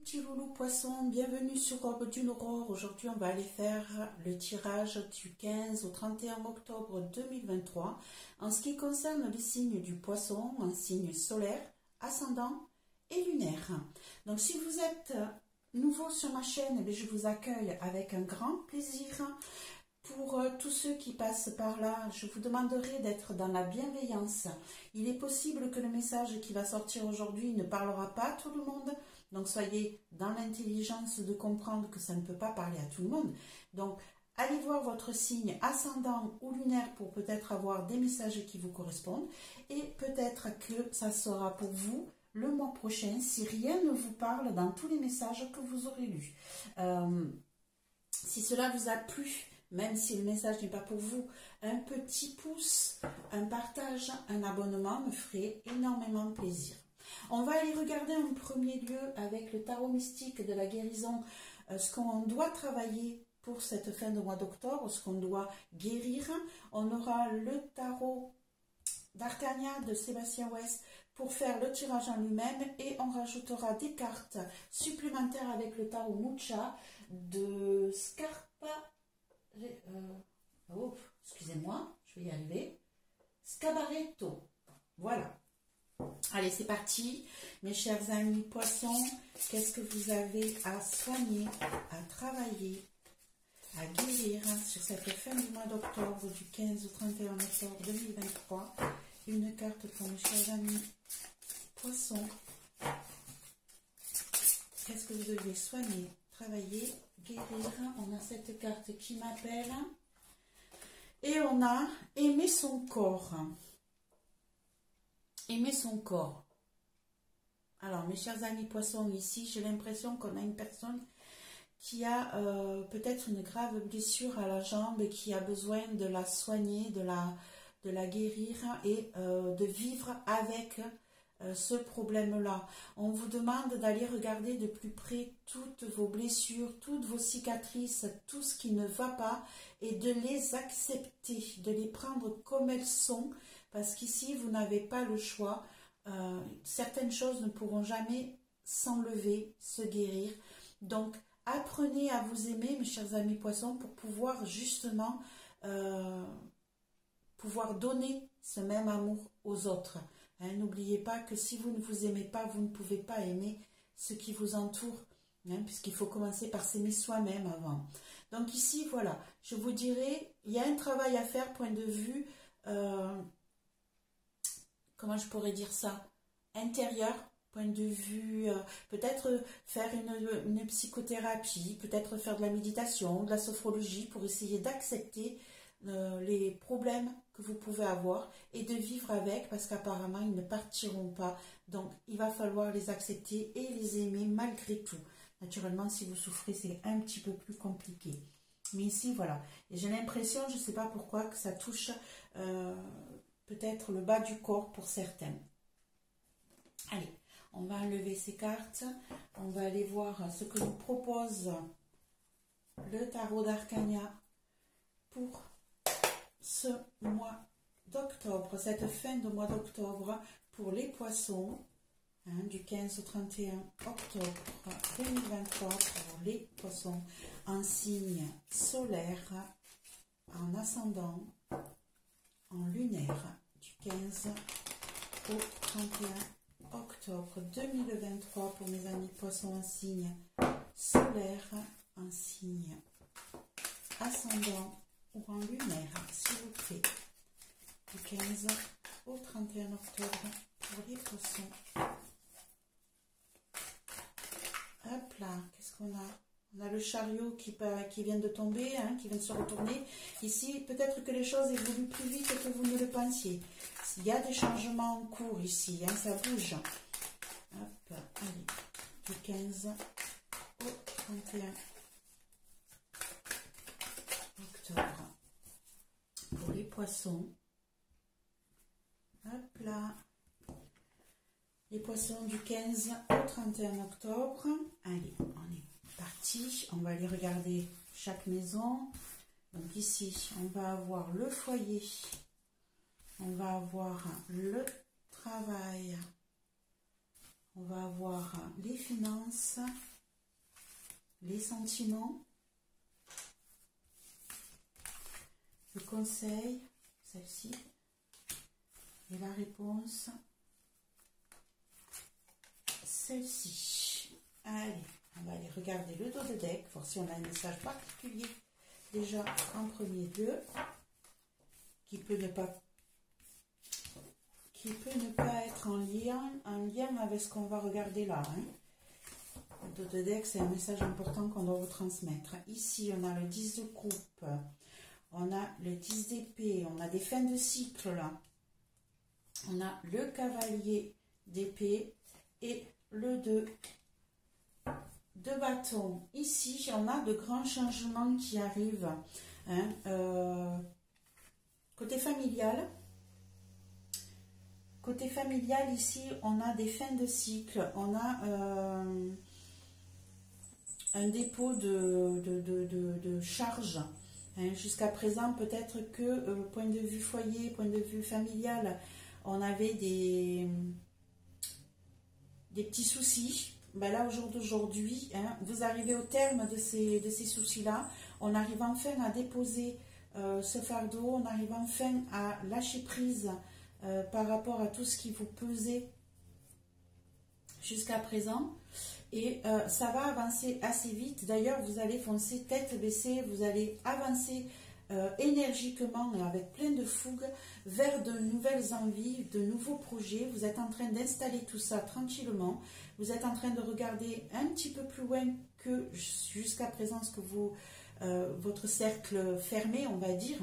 Petit loulou poisson, bienvenue sur Aube d'une Aurore. Aujourd'hui, on va aller faire le tirage du 15 au 31 octobre 2023 en ce qui concerne les signes du poisson, un signe solaire, ascendant et lunaire. Donc, si vous êtes nouveau sur ma chaîne, je vous accueille avec un grand plaisir. Pour tous ceux qui passent par là, je vous demanderai d'être dans la bienveillance. Il est possible que le message qui va sortir aujourd'hui ne parlera pas à tout le monde. Donc, soyez dans l'intelligence de comprendre que ça ne peut pas parler à tout le monde. Donc, allez voir votre signe ascendant ou lunaire pour peut-être avoir des messages qui vous correspondent. Et peut-être que ça sera pour vous le mois prochain si rien ne vous parle dans tous les messages que vous aurez lus. Si cela vous a plu, même si le message n'est pas pour vous, un petit pouce, un partage, un abonnement me ferait énormément plaisir. On va aller regarder en premier lieu avec le tarot mystique de la guérison ce qu'on doit travailler pour cette fin de mois d'octobre, ce qu'on doit guérir. On aura le tarot d'Arcania de Sébastien West pour faire le tirage en lui-même et on rajoutera des cartes supplémentaires avec le tarot Mucha de Scarpa. Excusez-moi, je vais y arriver. Scabaretto. Voilà. Allez, c'est parti. Mes chers amis poissons, qu'est-ce que vous avez à soigner, à travailler, à guérir sur cette fin du mois d'octobre, du 15 au 31 octobre 2023? Une carte pour mes chers amis poissons. Qu'est-ce que vous devez soigner, travailler, guérir? On a cette carte qui m'appelle et on a aimer son corps. Aimer son corps. Alors, mes chers amis poissons, ici, j'ai l'impression qu'on a une personne qui a peut-être une grave blessure à la jambe et qui a besoin de la soigner, de la guérir et de vivre avec ce problème-là. On vous demande d'aller regarder de plus près toutes vos blessures, toutes vos cicatrices, tout ce qui ne va pas et de les accepter, de les prendre comme elles sont, parce qu'ici, vous n'avez pas le choix. Certaines choses ne pourront jamais s'enlever, se guérir. Donc, apprenez à vous aimer, mes chers amis poissons, pour pouvoir justement pouvoir donner ce même amour aux autres. Hein, n'oubliez pas que si vous ne vous aimez pas, vous ne pouvez pas aimer ce qui vous entoure, hein, puisqu'il faut commencer par s'aimer soi-même avant. Donc ici, voilà, je vous dirais, il y a un travail à faire, point de vue, comment je pourrais dire ça, intérieur, point de vue, peut-être faire une psychothérapie, peut-être faire de la méditation, de la sophrologie pour essayer d'accepter les problèmes que vous pouvez avoir et de vivre avec, parce qu'apparemment ils ne partiront pas. Donc il va falloir les accepter et les aimer malgré tout. Naturellement, si vous souffrez, c'est un petit peu plus compliqué. Mais ici, voilà. Et j'ai l'impression, je ne sais pas pourquoi, que ça touche peut-être le bas du corps pour certains. Allez, on va enlever ces cartes. On va aller voir ce que nous propose le tarot d'Arcania pour ce mois d'octobre, cette fin de mois d'octobre pour les poissons, hein, du 15 au 31 octobre 2023 pour les poissons en signe solaire, en ascendant, en lunaire, du 15 au 31 octobre 2023 pour mes amis poissons en signe solaire, en signe ascendant ou en lunaire, s'il vous plaît, du 15 au 31 octobre pour les poissons. Hop là, qu'est-ce qu'on a? On a le chariot qui vient de tomber, hein, qui vient de se retourner. Ici, peut-être que les choses évoluent plus vite que vous ne le pensiez. Il y a des changements en cours ici, hein, ça bouge. Hop, allez, du 15 au 31 octobre pour les poissons. Hop là, les poissons du 15 au 31 octobre. Allez, on est parti. On va aller regarder chaque maison. Donc ici, on va avoir le foyer, on va avoir le travail, on va avoir les finances les sentiments, le conseil, celle-ci, et la réponse, celle-ci. Allez, on va aller regarder le dos de deck, voir si on a un message particulier déjà en premier lieu, qui peut ne pas être en lien avec ce qu'on va regarder là. Le dos de deck, c'est un message important qu'on doit vous transmettre. Ici, on a le 10 de coupe, on a le 10 d'épée, on a des fins de cycle là. On a le cavalier d'épée et le 2 de bâton. Ici, on a de grands changements qui arrivent. Côté familial, ici, on a des fins de cycle. On a un dépôt de charge. Jusqu'à présent, peut-être que point de vue foyer, point de vue familial, on avait des petits soucis. Ben là, au jour d'aujourd'hui, vous arrivez au terme de ces soucis-là. On arrive enfin à déposer ce fardeau. On arrive enfin à lâcher prise par rapport à tout ce qui vous pesait jusqu'à présent. Et ça va avancer assez vite. D'ailleurs, vous allez foncer tête baissée. Vous allez avancer énergiquement et avec plein de fougue vers de nouvelles envies, de nouveaux projets. Vous êtes en train d'installer tout ça tranquillement. Vous êtes en train de regarder un petit peu plus loin que jusqu'à présent ce que votre cercle fermé, on va dire.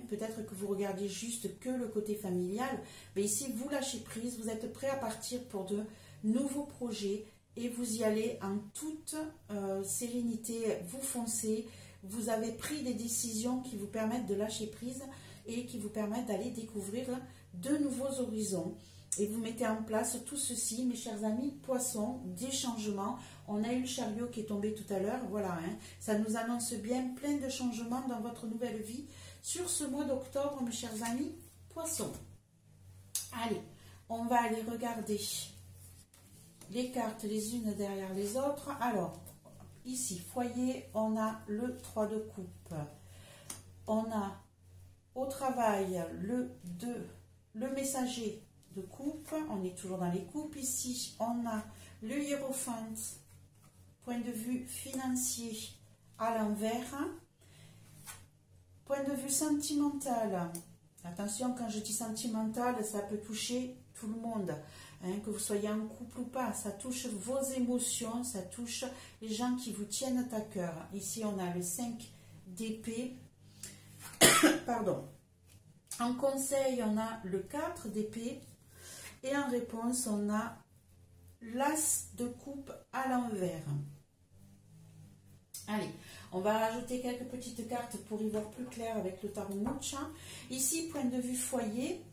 Peut-être que vous regardiez juste que le côté familial. Mais ici, vous lâchez prise. Vous êtes prêt à partir pour de nouveaux projets et vous y allez en toute sérénité. Vous foncez. Vous avez pris des décisions qui vous permettent de lâcher prise et qui vous permettent d'aller découvrir de nouveaux horizons. Et vous mettez en place tout ceci, mes chers amis, poissons, des changements. On a eu le chariot qui est tombé tout à l'heure, voilà. Ça nous annonce bien plein de changements dans votre nouvelle vie sur ce mois d'octobre, mes chers amis, poissons. Allez, on va aller regarder les cartes les unes derrière les autres. Alors, ici, foyer, on a le 3 de coupe. On a au travail le 2, le messager de coupe. On est toujours dans les coupes. Ici, on a le hiérophant, point de vue financier à l'envers. Point de vue sentimental. Attention, quand je dis sentimental, ça peut toucher tout le monde. Que vous soyez en couple ou pas, ça touche vos émotions, ça touche les gens qui vous tiennent à cœur. Ici, on a le 5 d'épée. Pardon. En conseil, on a le 4 d'épée. Et en réponse, on a l'as de coupe à l'envers. Allez, on va rajouter quelques petites cartes pour y voir plus clair avec le tarot Mocha. Ici, point de vue foyer,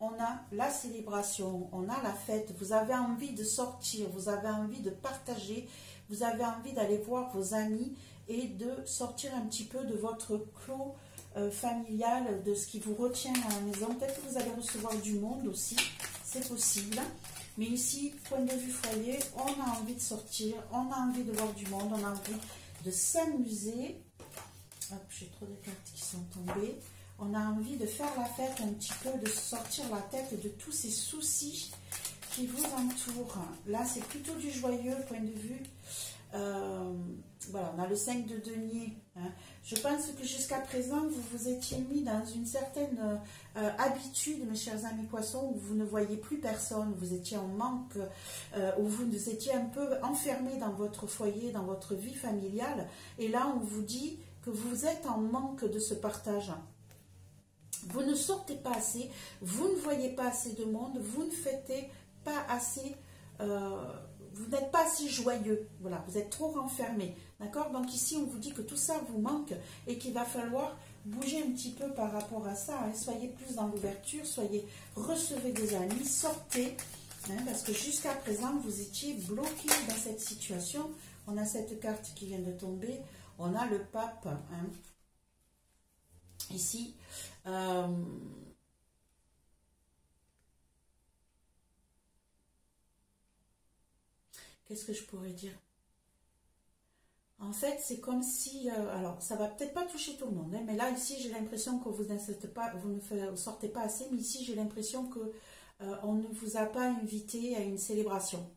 on a la célébration, on a la fête. Vous avez envie de sortir, vous avez envie de partager, vous avez envie d'aller voir vos amis et de sortir un petit peu de votre clos familial, de ce qui vous retient à la maison. Peut-être que vous allez recevoir du monde aussi, c'est possible. Mais ici, point de vue foyer, on a envie de sortir, on a envie de voir du monde, on a envie de s'amuser. Hop, j'ai trop de cartes qui sont tombées. On a envie de faire la fête un petit peu, de sortir la tête de tous ces soucis qui vous entourent. Là, c'est plutôt du joyeux, point de vue. Voilà, on a le 5 de denier. Je pense que jusqu'à présent, vous vous étiez mis dans une certaine habitude, mes chers amis poissons, où vous ne voyez plus personne, vous étiez en manque, où vous étiez un peu enfermé dans votre foyer, dans votre vie familiale. Et là, on vous dit que vous êtes en manque de ce partage. Vous ne sortez pas assez, vous ne voyez pas assez de monde, vous ne fêtez pas assez, vous n'êtes pas assez joyeux, voilà, vous êtes trop renfermé, d'accord? Donc ici, on vous dit que tout ça vous manque et qu'il va falloir bouger un petit peu par rapport à ça. Soyez plus dans l'ouverture, recevez des amis, sortez, parce que jusqu'à présent, vous étiez bloqué dans cette situation. On a cette carte qui vient de tomber, on a le pape, ici. Qu'est-ce que je pourrais dire? En fait, c'est comme si, alors ça va peut-être pas toucher tout le monde, hein, mais là ici j'ai l'impression que vous n'insistez pas, vous ne sortez pas assez, mais ici j'ai l'impression que on ne vous a pas invité à une célébration.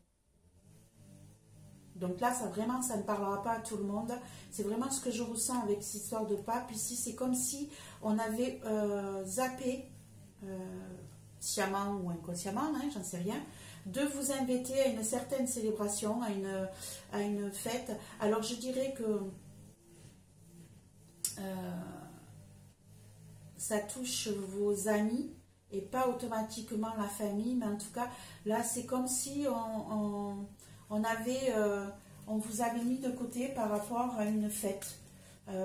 Donc là, ça vraiment, ça ne parlera pas à tout le monde. C'est vraiment ce que je ressens avec cette histoire de pape. Ici, c'est comme si on avait zappé, sciemment ou inconsciemment, hein, j'en sais rien, de vous inviter à une certaine célébration, à une fête. Alors je dirais que ça touche vos amis et pas automatiquement la famille, mais en tout cas, là, c'est comme si on vous avait mis de côté par rapport à une fête,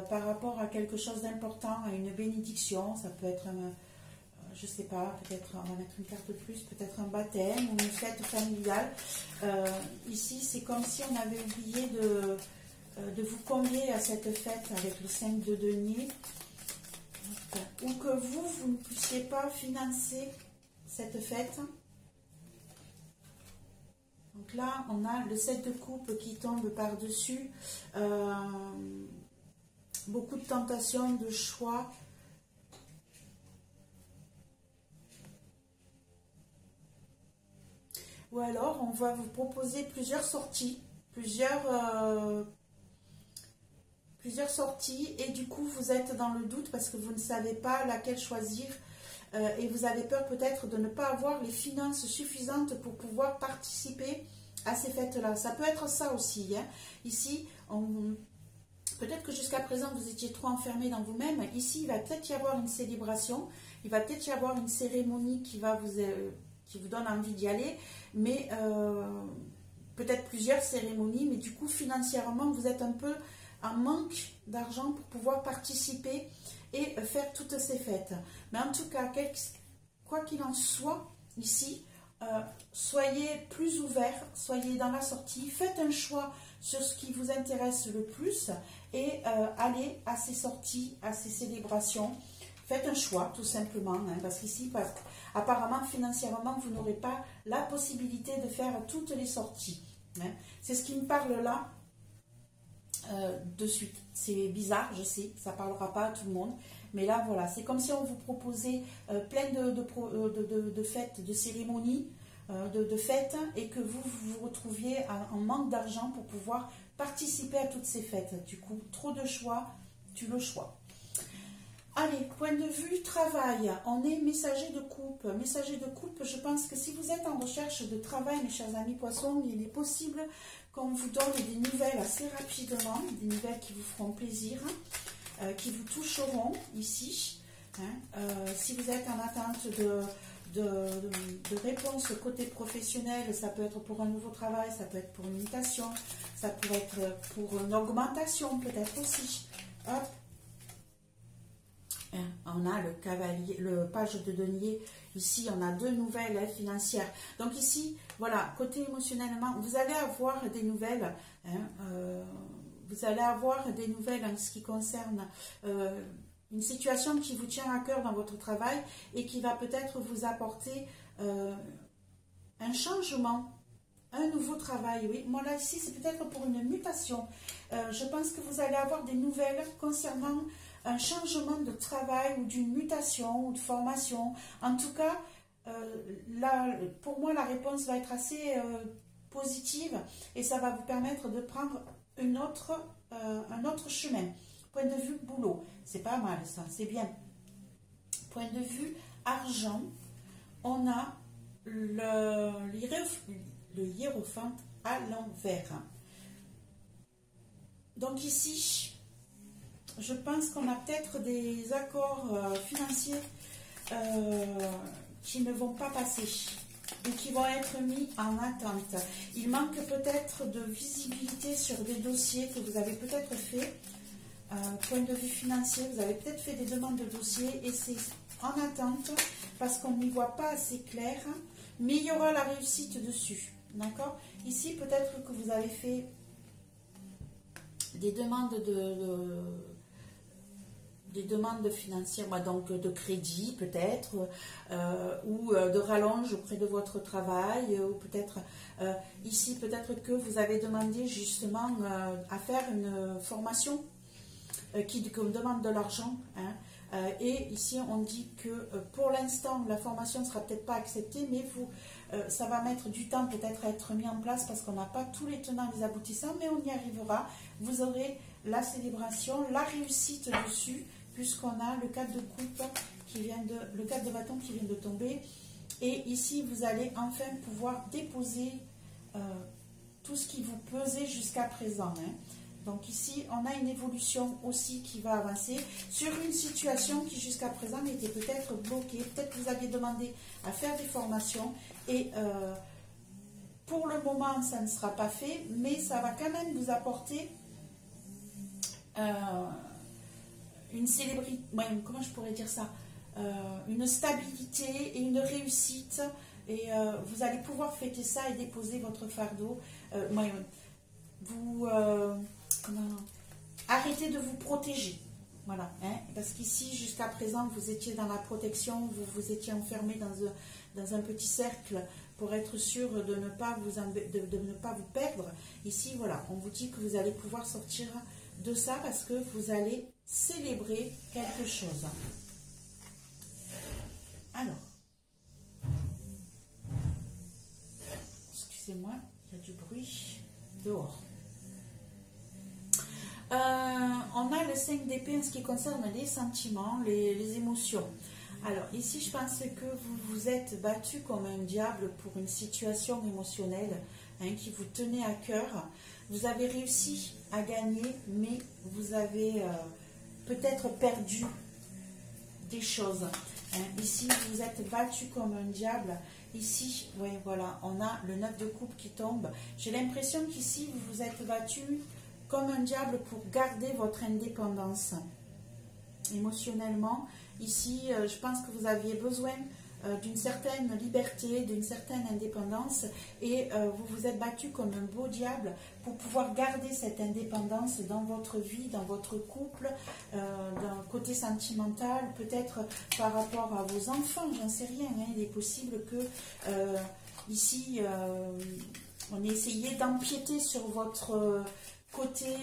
par rapport à quelque chose d'important, à une bénédiction. Ça peut être, je sais pas, peut-être, on va mettre une carte de plus, peut-être un baptême ou une fête familiale. Ici, c'est comme si on avait oublié de vous convier à cette fête avec le 5 de denier, ou que vous ne puissiez pas financer cette fête. Donc là, on a le 7 de coupe qui tombe par-dessus. Beaucoup de tentations, de choix. Ou alors, on va vous proposer plusieurs sorties. Plusieurs sorties. Et du coup, vous êtes dans le doute parce que vous ne savez pas laquelle choisir. Et vous avez peur peut-être de ne pas avoir les finances suffisantes pour pouvoir participer à ces fêtes-là. Ça peut être ça aussi. Hein. Ici, peut-être que jusqu'à présent, vous étiez trop enfermé dans vous-même. Ici, il va peut-être y avoir une célébration. Il va peut-être y avoir une cérémonie qui vous donne envie d'y aller. Mais peut-être plusieurs cérémonies. Mais du coup, financièrement, vous êtes un peu en manque d'argent pour pouvoir participer et faire toutes ces fêtes. Mais en tout cas, quoi qu'il en soit, ici, soyez plus ouverts, soyez dans la sortie, faites un choix sur ce qui vous intéresse le plus et allez à ces sorties, à ces célébrations. Faites un choix, tout simplement, hein, parce qu'ici, apparemment, financièrement, vous n'aurez pas la possibilité de faire toutes les sorties. Hein. C'est ce qui me parle là. De suite. C'est bizarre, je sais, ça ne parlera pas à tout le monde, mais là voilà, c'est comme si on vous proposait plein de fêtes, de cérémonies, de fêtes, et que vous vous retrouviez en manque d'argent pour pouvoir participer à toutes ces fêtes. Du coup, trop de choix, tue le choix. Allez, point de vue travail, on est messager de coupe. Messager de coupe, je pense que si vous êtes en recherche de travail, mes chers amis poissons, il est possible qu'on vous donne des nouvelles assez rapidement, des nouvelles qui vous feront plaisir, qui vous toucheront ici. Hein. Si vous êtes en attente de réponses côté professionnel, ça peut être pour un nouveau travail, ça peut être pour une mutation, ça peut être pour une augmentation peut-être aussi. Hop. On a le cavalier, le page de denier. Ici, on a deux nouvelles financières. Donc ici, voilà, côté émotionnellement, vous allez avoir des nouvelles. Hein, vous allez avoir des nouvelles en ce qui concerne une situation qui vous tient à cœur dans votre travail et qui va peut-être vous apporter un changement, un nouveau travail. Oui, moi là, ici, c'est peut-être pour une mutation. Je pense que vous allez avoir des nouvelles concernant un changement de travail ou d'une mutation ou de formation. En tout cas, là, pour moi, la réponse va être assez positive et ça va vous permettre de prendre un autre chemin. Point de vue boulot, c'est pas mal ça, c'est bien. Point de vue argent, on a le hiérophante à l'envers. Donc ici, je pense qu'on a peut-être des accords financiers qui ne vont pas passer ou qui vont être mis en attente. Il manque peut-être de visibilité sur des dossiers que vous avez peut-être fait. Point de vue financier, vous avez peut-être fait des demandes de dossiers et c'est en attente parce qu'on n'y voit pas assez clair, mais il y aura la réussite dessus. D'accord? Ici, peut-être que vous avez fait des demandes des demandes financières, donc de crédit peut-être, ou de rallonge auprès de votre travail, ou peut-être ici peut-être que vous avez demandé justement à faire une formation qui demande de l'argent, hein. Et ici on dit que pour l'instant la formation ne sera peut-être pas acceptée, mais ça va mettre du temps peut-être à être mis en place parce qu'on n'a pas tous les tenants et les aboutissants, mais on y arrivera. Vous aurez la célébration, la réussite dessus, puisqu'on a le 4 de coupe le 4 de bâton qui vient de tomber. Et ici vous allez enfin pouvoir déposer tout ce qui vous pesait jusqu'à présent, hein. Donc ici, on a une évolution aussi qui va avancer sur une situation qui jusqu'à présent était peut-être bloquée. Peut-être que vous aviez demandé à faire des formations et pour le moment, ça ne sera pas fait, mais ça va quand même vous apporter une célébrité, comment je pourrais dire ça, une stabilité et une réussite. Et vous allez pouvoir fêter ça et déposer votre fardeau. Arrêtez de vous protéger, voilà, hein, parce qu'ici jusqu'à présent vous étiez dans la protection, vous étiez enfermé dans un petit cercle pour être sûr de ne pas vous perdre. Ici voilà, on vous dit que vous allez pouvoir sortir de ça parce que vous allez célébrer quelque chose. Alors, excusez-moi, il y a du bruit dehors. On a le 5 d'épée en ce qui concerne les sentiments, les émotions. Alors ici, je pense que vous vous êtes battu comme un diable pour une situation émotionnelle, hein, qui vous tenait à cœur. Vous avez réussi à gagner, mais vous avez peut-être perdu des choses, hein. Ici, vous vous êtes battu comme un diable. Ici, oui, voilà, on a le 9 de coupe qui tombe. J'ai l'impression qu'ici, vous vous êtes battu comme un diable pour garder votre indépendance émotionnellement. Ici, je pense que vous aviez besoin d'une certaine liberté, d'une certaine indépendance et vous vous êtes battu comme un beau diable pour pouvoir garder cette indépendance dans votre vie, dans votre couple, d'un côté sentimental, peut-être par rapport à vos enfants, j'en sais rien, hein. Il est possible que ici, on ait essayé d'empiéter sur votre côté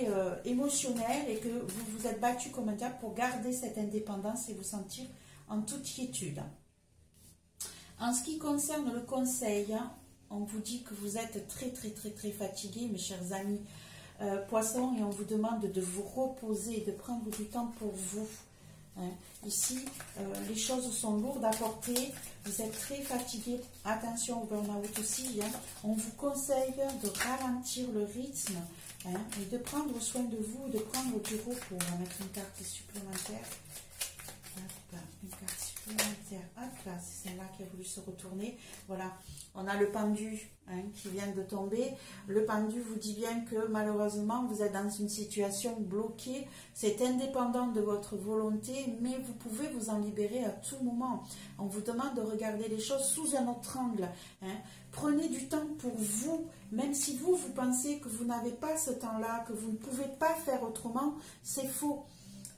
émotionnel et que vous vous êtes battu comme un diable pour garder cette indépendance et vous sentir en toute quiétude. En ce qui concerne le conseil, hein, on vous dit que vous êtes très fatigué, mes chers amis poissons, et on vous demande de vous reposer, de prendre du temps pour vous. Hein. Ici, les choses sont lourdes à porter, vous êtes très fatigué, attention au burn-out aussi, hein. On vous conseille de ralentir le rythme, hein, et de prendre soin de vous, de prendre du repos. On va mettre une carte supplémentaire. Hop, une carte supplémentaire. Hop là, c'est celle-là qui a voulu se retourner. Voilà, on a le pendu, hein, qui vient de tomber. Le pendu vous dit bien que malheureusement, vous êtes dans une situation bloquée. C'est indépendant de votre volonté, mais vous pouvez vous en libérer à tout moment. On vous demande de regarder les choses sous un autre angle, hein. Prenez du temps pour vous, même si vous pensez que vous n'avez pas ce temps-là, que vous ne pouvez pas faire autrement, c'est faux.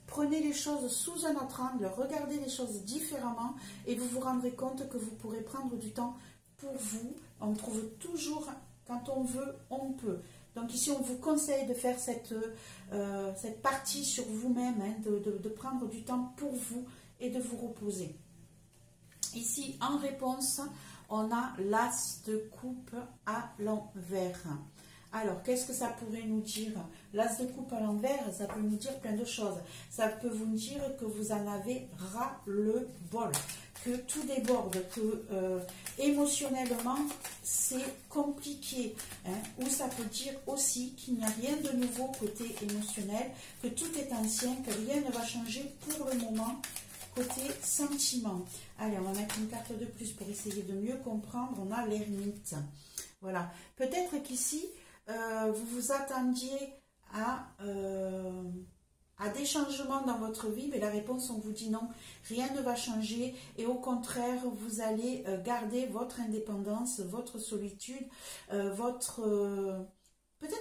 Prenez les choses sous un autre angle, regardez les choses différemment et vous vous rendrez compte que vous pourrez prendre du temps pour vous. On trouve toujours, quand on veut, on peut. Donc ici, on vous conseille de faire cette partie sur vous-même, hein, de prendre du temps pour vous et de vous reposer. Ici, en réponse, on a l'as de coupe à l'envers. Alors, qu'est-ce que ça pourrait nous dire? L'as de coupe à l'envers, ça peut nous dire plein de choses. Ça peut vous dire que vous en avez ras-le-bol, que tout déborde, que émotionnellement, c'est compliqué. Hein, ou ça peut dire aussi qu'il n'y a rien de nouveau côté émotionnel, que tout est ancien, que rien ne va changer pour le moment côté sentiment. Allez, on va mettre une carte de plus pour essayer de mieux comprendre. On a l'ermite. Voilà. Peut-être qu'ici, vous vous attendiez à des changements dans votre vie, mais la réponse, on vous dit non, rien ne va changer et au contraire, vous allez garder votre indépendance, votre solitude, peut-être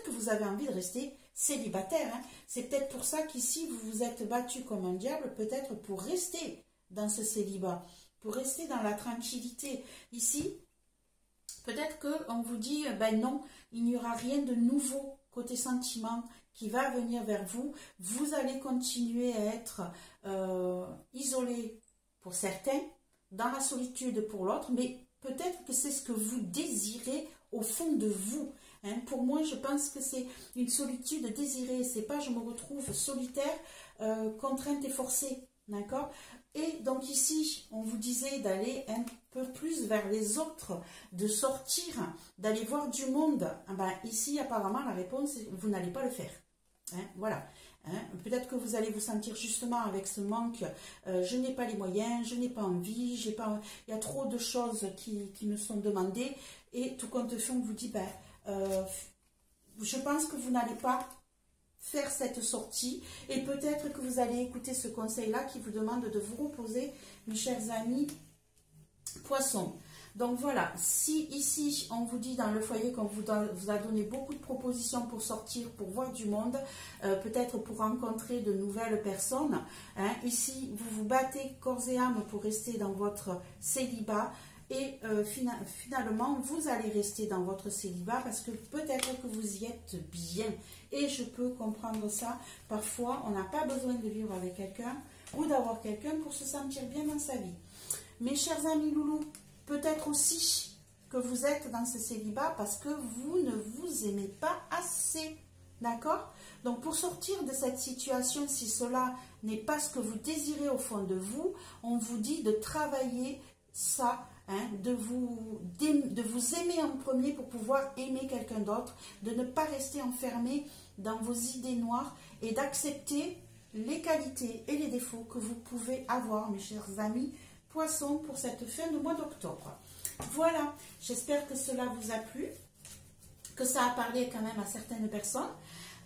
que vous avez envie de rester célibataire. Hein. C'est peut-être pour ça qu'ici, vous vous êtes battu comme un diable, peut-être pour rester dans ce célibat, pour rester dans la tranquillité. Ici, peut-être qu'on vous dit, ben non, il n'y aura rien de nouveau côté sentiment qui va venir vers vous. Vous allez continuer à être isolé pour certains, dans la solitude pour l'autre, mais peut-être que c'est ce que vous désirez au fond de vous. Hein. Pour moi, je pense que c'est une solitude désirée. C'est pas je me retrouve solitaire, contrainte et forcée. D'accord? Et donc ici, on vous disait d'aller un peu plus vers les autres, de sortir, d'aller voir du monde. Ah ben, ici, apparemment, la réponse, vous n'allez pas le faire. Hein, voilà. Hein, peut-être que vous allez vous sentir justement avec ce manque, je n'ai pas les moyens, je n'ai pas envie, il y a trop de choses qui me sont demandées, et tout compte fait, on vous dit, ben, je pense que vous n'allez pas faire cette sortie, et peut-être que vous allez écouter ce conseil-là qui vous demande de vous reposer, mes chers amis poissons. Donc voilà, si ici on vous dit dans le foyer qu'on vous a donné beaucoup de propositions pour sortir, pour voir du monde, peut-être pour rencontrer de nouvelles personnes, hein, ici vous vous battez corps et âme pour rester dans votre célibat, et finalement vous allez rester dans votre célibat parce que peut-être que vous y êtes bien, et je peux comprendre ça. Parfois on n'a pas besoin de vivre avec quelqu'un ou d'avoir quelqu'un pour se sentir bien dans sa vie. Mes chers amis loulous, peut-être aussi que vous êtes dans ce célibat parce que vous ne vous aimez pas assez, d'accord? Donc pour sortir de cette situation, si cela n'est pas ce que vous désirez au fond de vous, on vous dit de travailler ça, hein, de vous aimer en premier pour pouvoir aimer quelqu'un d'autre, de ne pas rester enfermé dans vos idées noires et d'accepter les qualités et les défauts que vous pouvez avoir, mes chers amis Poissons, pour cette fin de mois d'octobre. Voilà, j'espère que cela vous a plu, que ça a parlé quand même à certaines personnes.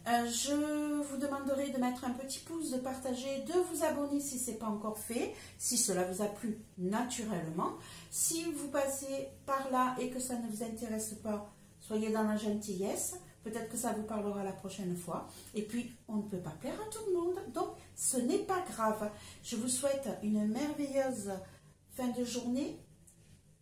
Je vous demanderai de mettre un petit pouce, de partager, de vous abonner si ce n'est pas encore fait, si cela vous a plu naturellement. Si vous passez par là et que ça ne vous intéresse pas, soyez dans la gentillesse. Peut-être que ça vous parlera la prochaine fois. Et puis, on ne peut pas plaire à tout le monde, donc ce n'est pas grave. Je vous souhaite une merveilleuse fin de journée,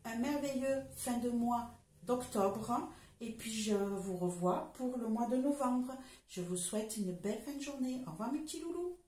un merveilleux fin de mois d'octobre, et puis je vous revois pour le mois de novembre. Je vous souhaite une belle fin de journée. Au revoir mes petits loulous.